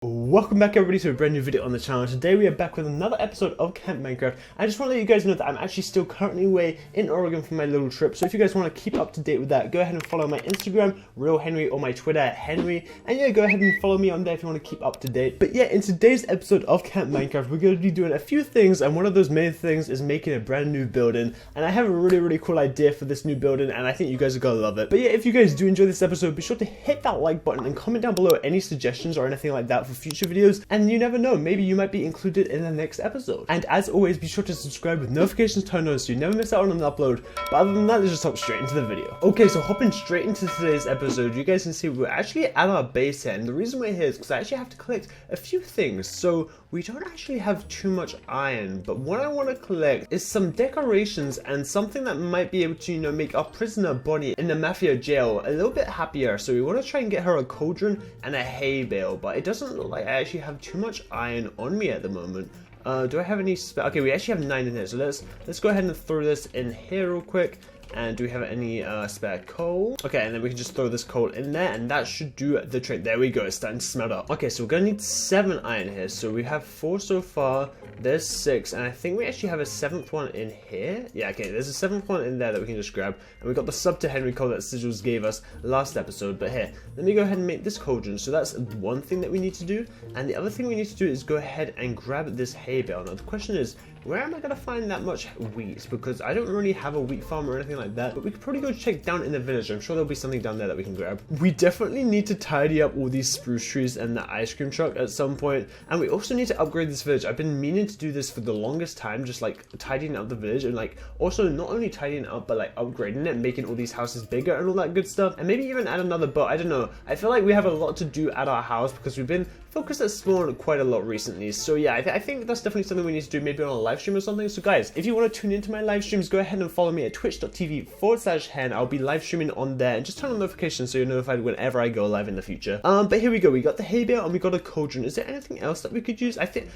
Welcome back everybody to a brand new video on the channel. Today we are back with another episode of Camp Minecraft. I just want to let you guys know that I'm actually still currently away in Oregon for my little trip. So if you guys want to keep up to date with that, go ahead and follow my Instagram, RealHenwy, or my Twitter at Henwy. And yeah, go ahead and follow me on there if you want to keep up to date. But yeah, in today's episode of Camp Minecraft, we're going to be doing a few things. And one of those main things is making a brand new building. And I have a really cool idea for this new building. And I think you guys are going to love it. But yeah, if you guys do enjoy this episode, be sure to hit that like button and comment down below any suggestions or anything like that for future videos. And you never know, maybe you might be included in the next episode. And as always, be sure to subscribe with notifications turned on so you never miss out on an upload. But other than that, let's just hop straight into the video. Okay, so hopping straight into today's episode, you guys can see we're actually at our base here. And the reason we're here is because I actually have to collect a few things. So we don't actually have too much iron, but what I want to collect is some decorations and something that might be able to, you know, make our prisoner Bonnie in the MAFIA jail a little bit happier. So we want to try and get her a cauldron and a hay bale, but it doesn't look like I actually have too much iron on me at the moment. Do I have any okay, we actually have 9 in here, so let's go ahead and throw this in here real quick. And do we have any spare coal? Okay, and then we can just throw this coal in there, and that should do the trick. There we go, it's starting to smelt up. Okay, so we're gonna need 7 iron here. So we have 4 so far. There's 6, and I think we actually have a 7th one in here. Yeah, okay, there's a 7th one in there that we can just grab. And we got the sub to Henwy code that Sigils gave us last episode. But here, let me go ahead and make this cauldron. So that's one thing that we need to do. And the other thing we need to do is go ahead and grab this hay bale. Now the question is, where am I gonna find that much wheat? Because I don't really have a wheat farm or anything like that, but we could probably go check down in the village. I'm sure there'll be something down there that we can grab. We definitely need to tidy up all these spruce trees and the ice cream truck at some point, and we also need to upgrade this village. I've been meaning to do this for the longest time, just like tidying up the village, and like also not only tidying it up but like upgrading it, making all these houses bigger and all that good stuff, and maybe even add another boat. I don't know, I feel like we have a lot to do at our house because we've been focused at spawn quite a lot recently. So yeah, I think that's definitely something we need to do, maybe on a live stream or something. So guys, if you want to tune into my live streams, go ahead and follow me at twitch.tv/hen. I'll be live streaming on there, and just turn on notifications so you're notified whenever I go live in the future. But here we go, we got the hay bale and we got a cauldron. Is there anything else that we could use? I think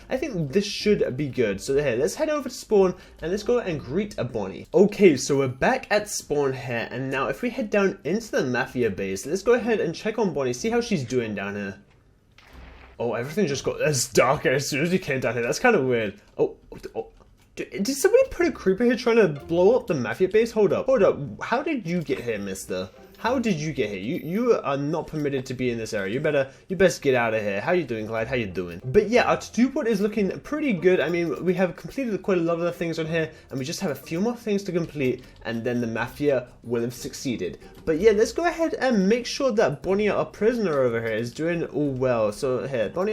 this should be good. So here, let's head over to spawn and let's go and greet a Bonnie. Okay, so we're back at spawn here, and now if we head down into the MAFIA base, let's go ahead and check on Bonnie, see how she's doing down here. Oh, everything just got as darker as soon as you came down here. That's kind of weird. Oh. Did somebody put a creeper here trying to blow up the MAFIA base? Hold up. How did you get here, mister? How did you get here? You are not permitted to be in this area. You best get out of here. How you doing, Clyde? How you doing? But yeah, our to-do board is looking pretty good. I mean, we have completed quite a lot of the things on here, and we just have a few more things to complete, and then the MAFIA will have succeeded. But yeah, let's go ahead and make sure that Bonnie, our prisoner over here, is doing all well. So here, Bonnie,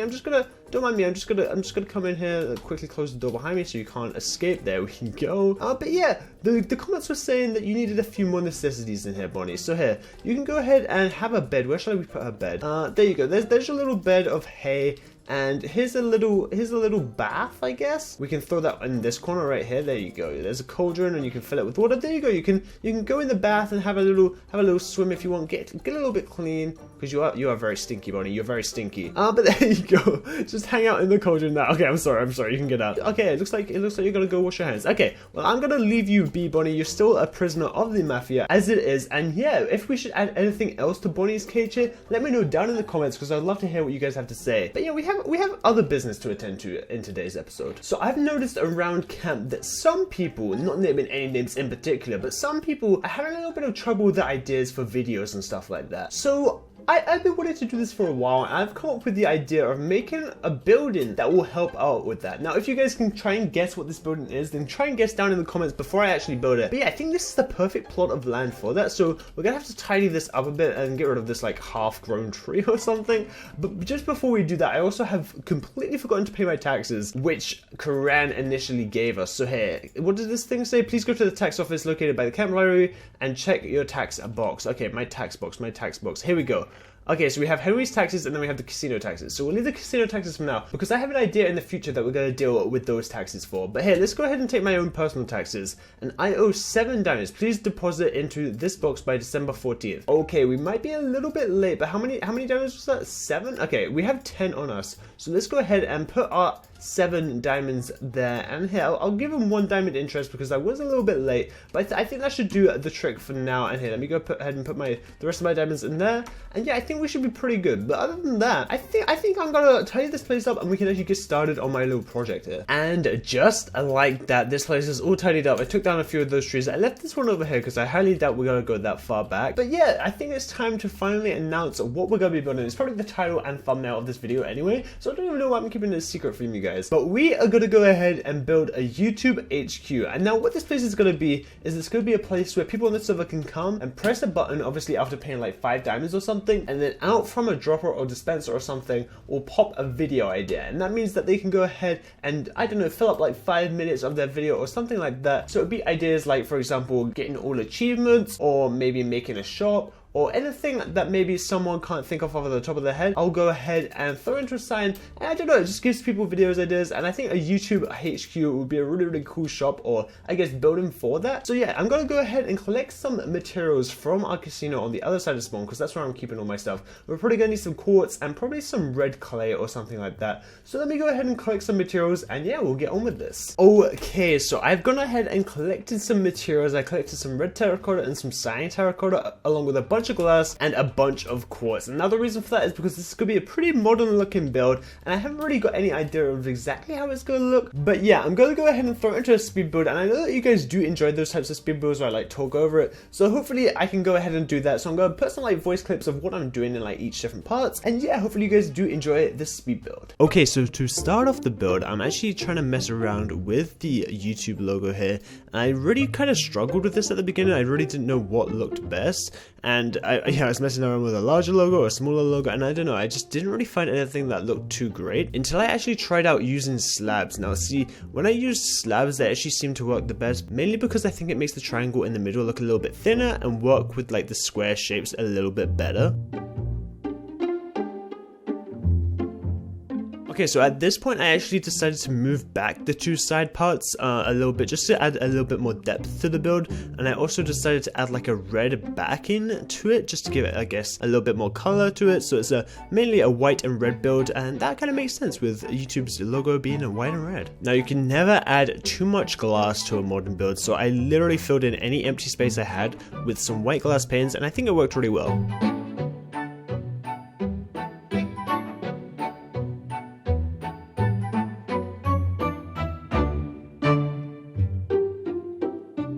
don't mind me, I'm just gonna come in here, quickly close the door behind me so you can't escape. There we can go. But yeah, the comments were saying that you needed a few more necessities in here, Bonnie. So here, you can go ahead and have a bed. Where shall we put her bed? There you go. There's your little bed of hay. And here's a little bath, I guess. We can throw that in this corner right here. There you go. There's a cauldron, and you can fill it with water. There you go. You can go in the bath and have a little swim if you want. Get a little bit clean, because you are very stinky, Bonnie. You're very stinky. But there you go. Just hang out in the cauldron now. Okay, I'm sorry. You can get out. Okay, it looks like you're gonna go wash your hands. Okay, well, I'm gonna leave you be, Bonnie. You're still a prisoner of the MAFIA as it is. And yeah, if we should add anything else to Bonnie's cage here, let me know down in the comments, because I'd love to hear what you guys have to say. But yeah, we have other business to attend to in today's episode. So I've noticed around camp that some people, not naming any names in particular, but some people are having a little bit of trouble with the ideas for videos and stuff like that. So I've been wanting to do this for a while, and I've come up with the idea of making a building that will help out with that. Now, if you guys can try and guess what this building is, then try and guess down in the comments before I actually build it. But yeah, I think this is the perfect plot of land for that, so we're gonna have to tidy this up a bit and get rid of this like half-grown tree or something. But just before we do that, I also have completely forgotten to pay my taxes, which Karan initially gave us. So here, what does this thing say? Please go to the tax office located by the camp library and check your tax box. Okay, my tax box. Here we go. Okay, so we have Henry's taxes, and then we have the casino taxes. So we'll leave the casino taxes for now, because I have an idea in the future that we're going to deal with those taxes for. But here, let's go ahead and take my own personal taxes. And I owe $7. Please deposit into this box by December 14th. Okay, we might be a little bit late, but how many dollars was that? 7? Okay, we have 10 on us. So let's go ahead and put our 7 diamonds there, and here I'll give him 1 diamond interest because I was a little bit late, but I think that should do the trick for now. And here, let me go ahead and put the rest of my diamonds in there, and yeah, I think we should be pretty good. But other than that, I think I'm gonna tidy this place up and we can actually get started on my little project here. And just like that, this place is all tidied up. I took down a few of those trees. I left this one over here because I highly doubt we're gonna go that far back. But yeah, I think it's time to finally announce what we're gonna be building. It's probably the title and thumbnail of this video anyway, so I don't even know why I'm keeping it a secret from you guys. But we are gonna go ahead and build a YouTube HQ. And now what this place is gonna be is it's gonna be a place where people on the server can come and press a button, obviously after paying like 5 diamonds or something, and then out from a dropper or dispenser or something will pop a video idea. And that means that they can go ahead and, I don't know, fill up like 5 minutes of their video or something like that. So it'd be ideas like, for example, getting all achievements, or maybe making a shop, or anything that maybe someone can't think of off the top of their head. I'll go ahead and throw into a sign, and I don't know, it just gives people videos ideas. And I think a YouTube HQ would be a really cool shop, or I guess building for that. So yeah, I'm gonna go ahead and collect some materials from our casino on the other side of spawn, because that's where I'm keeping all my stuff. We're probably gonna need some quartz and probably some red clay or something like that. So let me go ahead and collect some materials, and yeah, we'll get on with this. Okay, so I've gone ahead and collected some materials. I collected some red terracotta and some cyan terracotta, along with a bunch of glass and a bunch of quartz. And now the reason for that is because this is going to be a pretty modern looking build, and I haven't really got any idea of exactly how it's going to look. But yeah, I'm going to go ahead and throw it into a speed build, and I know that you guys do enjoy those types of speed builds where I like talk over it, so hopefully I can go ahead and do that. So I'm going to put some like voice clips of what I'm doing in like each different parts, and yeah, hopefully you guys do enjoy this speed build. Okay, so to start off the build, I'm actually trying to mess around with the YouTube logo here, and I really kind of struggled with this at the beginning. I really didn't know what looked best, and I was messing around with a larger logo or a smaller logo, and I don't know, I just didn't really find anything that looked too great until I actually tried out using slabs. Now see, when I use slabs, they actually seem to work the best, mainly because I think it makes the triangle in the middle look a little bit thinner and work with like the square shapes a little bit better. Okay, so at this point I actually decided to move back the 2 side parts a little bit, just to add a little bit more depth to the build, and I also decided to add like a red backing to it, just to give it, I guess, a little bit more color to it. So it's mainly a white and red build, and that kind of makes sense with YouTube's logo being a white and red. Now you can never add too much glass to a modern build, so I literally filled in any empty space I had with some white glass panes, and I think it worked really well.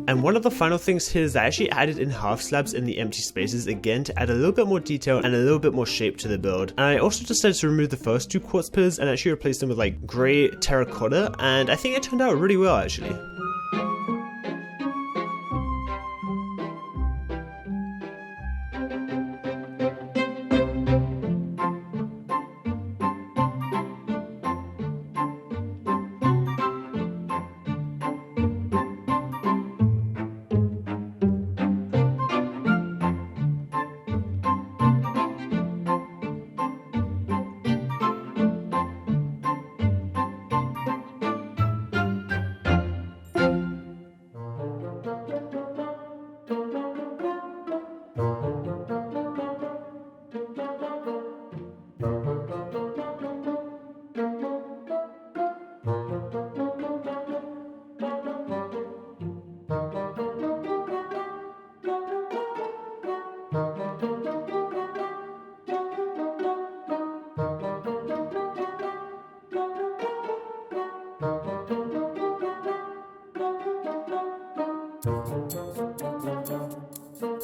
And one of the final things here is I actually added in half slabs in the empty spaces again to add a little bit more detail and a little bit more shape to the build. And I also decided to remove the first 2 quartz pillars and actually replace them with like grey terracotta, and I think it turned out really well actually.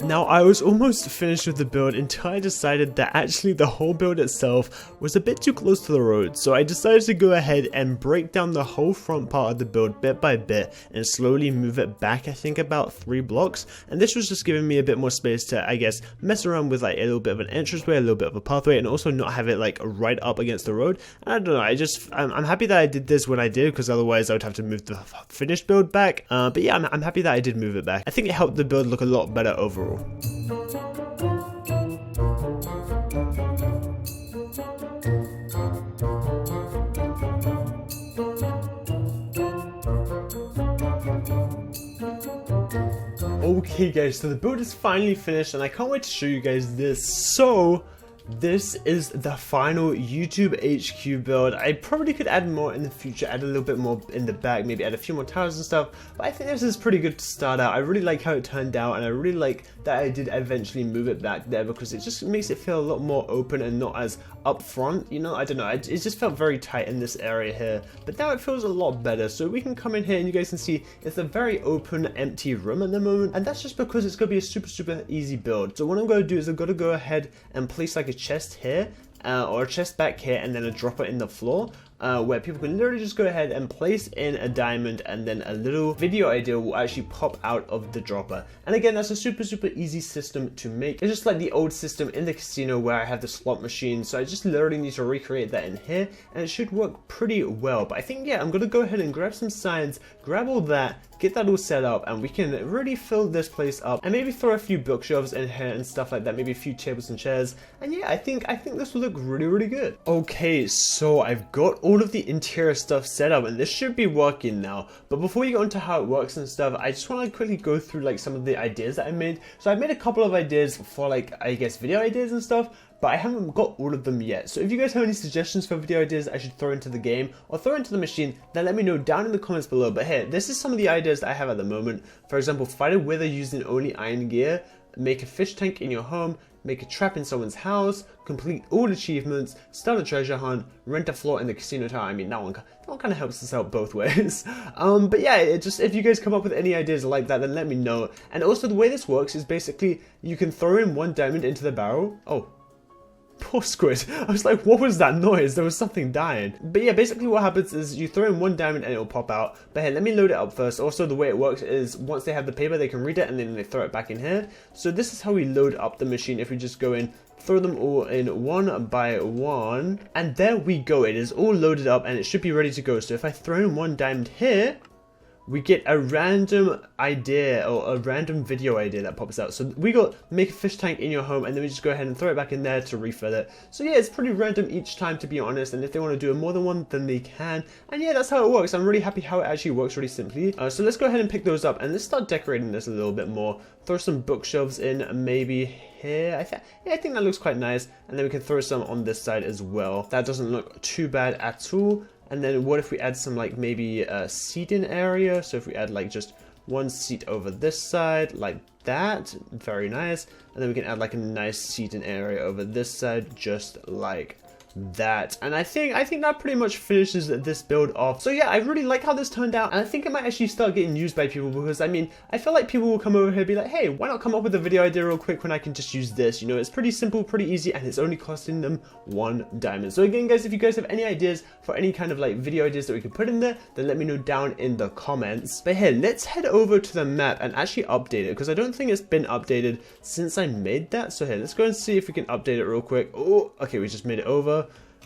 Now, I was almost finished with the build until I decided that actually the whole build itself was a bit too close to the road, so I decided to go ahead and break down the whole front part of the build bit by bit and slowly move it back, I think about 3 blocks, and this was just giving me a bit more space to, I guess, mess around with like a little bit of an entranceway, a little bit of a pathway, and also not have it like right up against the road. And I don't know, I'm happy that I did this when I did, because otherwise I would have to move the finished build back, but yeah, I'm happy that I did move it back. I think it helped the build look a lot better overall. Okay guys, so the build is finally finished and I can't wait to show you guys this. So this is the final YouTube HQ build. I probably could add more in the future, add a little bit more in the back, maybe add a few more towers and stuff, but I think this is pretty good to start out. I really like how it turned out, and I really like that I did eventually move it back there because it just makes it feel a lot more open and not as up front, you know. I don't know, it just felt very tight in this area here, but now it feels a lot better. So we can come in here and you guys can see it's a very open, empty room at the moment, and that's just because it's going to be a super easy build. So what I'm going to do is I'm going to go ahead and place like a chest here, or a chest back here, and then a dropper in the floor, where people can literally just go ahead and place in a diamond, and then a little video idea will actually pop out of the dropper. And again, that's a super easy system to make. It's just like the old system in the casino where I have the slot machine, so I just literally need to recreate that in here, and it should work pretty well. But I think, yeah, I'm gonna go ahead and grab some signs, grab all that, get that all set up, and we can really fill this place up, and maybe throw a few bookshelves in here and stuff like that, maybe a few tables and chairs. And yeah, I think this will look really good. Okay, so I've got all of the interior stuff set up, and this should be working now. But before we go into how it works and stuff, I just want to quickly go through like some of the ideas that I made. So I've made a couple of ideas for like, I guess, video ideas and stuff, but I haven't got all of them yet. So if you guys have any suggestions for video ideas I should throw into the game or throw into the machine, then let me know down in the comments below. But here, this is some of the ideas that I have at the moment. For example, fight a wither using only iron gear, make a fish tank in your home, make a trap in someone's house, complete all achievements, start a treasure hunt, rent a floor in the casino tower. I mean, that one kind of helps us out both ways. But yeah, if you guys come up with any ideas like that, then let me know. And also the way this works is basically you can throw in one diamond into the barrel. Oh, poor squid. I was like, what was that noise? There was something dying. But yeah, basically what happens is you throw in one diamond and it'll pop out. But hey, let me load it up first. Also, the way it works is once they have the paper, they can read it and then they throw it back in here. So this is how we load up the machine. If we just go in, throw them all in one by one, and there we go. It is all loaded up and it should be ready to go. So if I throw in one diamond here, we get a random idea or a random video idea that pops out. So we got make a fish tank in your home, and then we just go ahead and throw it back in there to refill it. So yeah, it's pretty random each time, to be honest, and if they want to do more than one, then they can. And yeah, that's how it works. I'm really happy how it actually works really simply. So let's go ahead and pick those up, and let's start decorating this a little bit more. Throw some bookshelves in maybe here. I think that looks quite nice, and then we can throw some on this side as well. That doesn't look too bad at all. And then what if we add some like maybe a seating area? So if we add like just one seat over this side like that, very nice. And then we can add like a nice seating area over this side just like that. And I think that pretty much finishes this build off. So yeah, I really like how this turned out, and I think it might actually start getting used by people, because I mean, I feel like people will come over here and be like, hey, why not come up with a video idea real quick when I can just use this? You know, it's pretty simple, pretty easy, and it's only costing them one diamond. So again, guys, if you guys have any ideas for any kind of like video ideas that we could put in there, then let me know down in the comments. But here, let's head over to the map and actually update it, because I don't think it's been updated since I made that. So here, let's go and see if we can update it real quick. Oh, okay, we just made it over.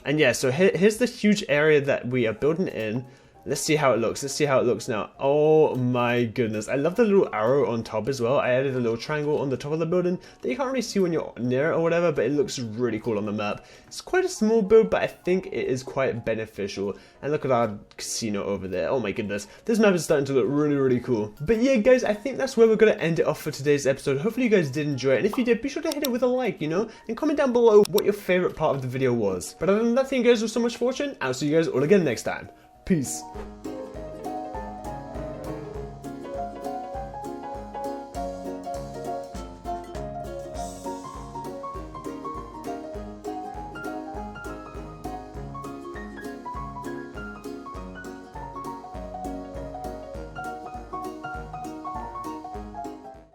And yeah, so here's the huge area that we are building in. Let's see how it looks. Let's see how it looks now. Oh my goodness. I love the little arrow on top as well. I added a little triangle on the top of the building that you can't really see when you're near it or whatever, but it looks really cool on the map. It's quite a small build, but I think it is quite beneficial. And look at our casino over there. Oh my goodness. This map is starting to look really cool. But yeah, guys, I think that's where we're going to end it off for today's episode. Hopefully you guys did enjoy it. And if you did, be sure to hit it with a like, you know, and comment down below what your favorite part of the video was. But other than that, thank you guys so much for watching. I'll see you guys all again next time. Peace.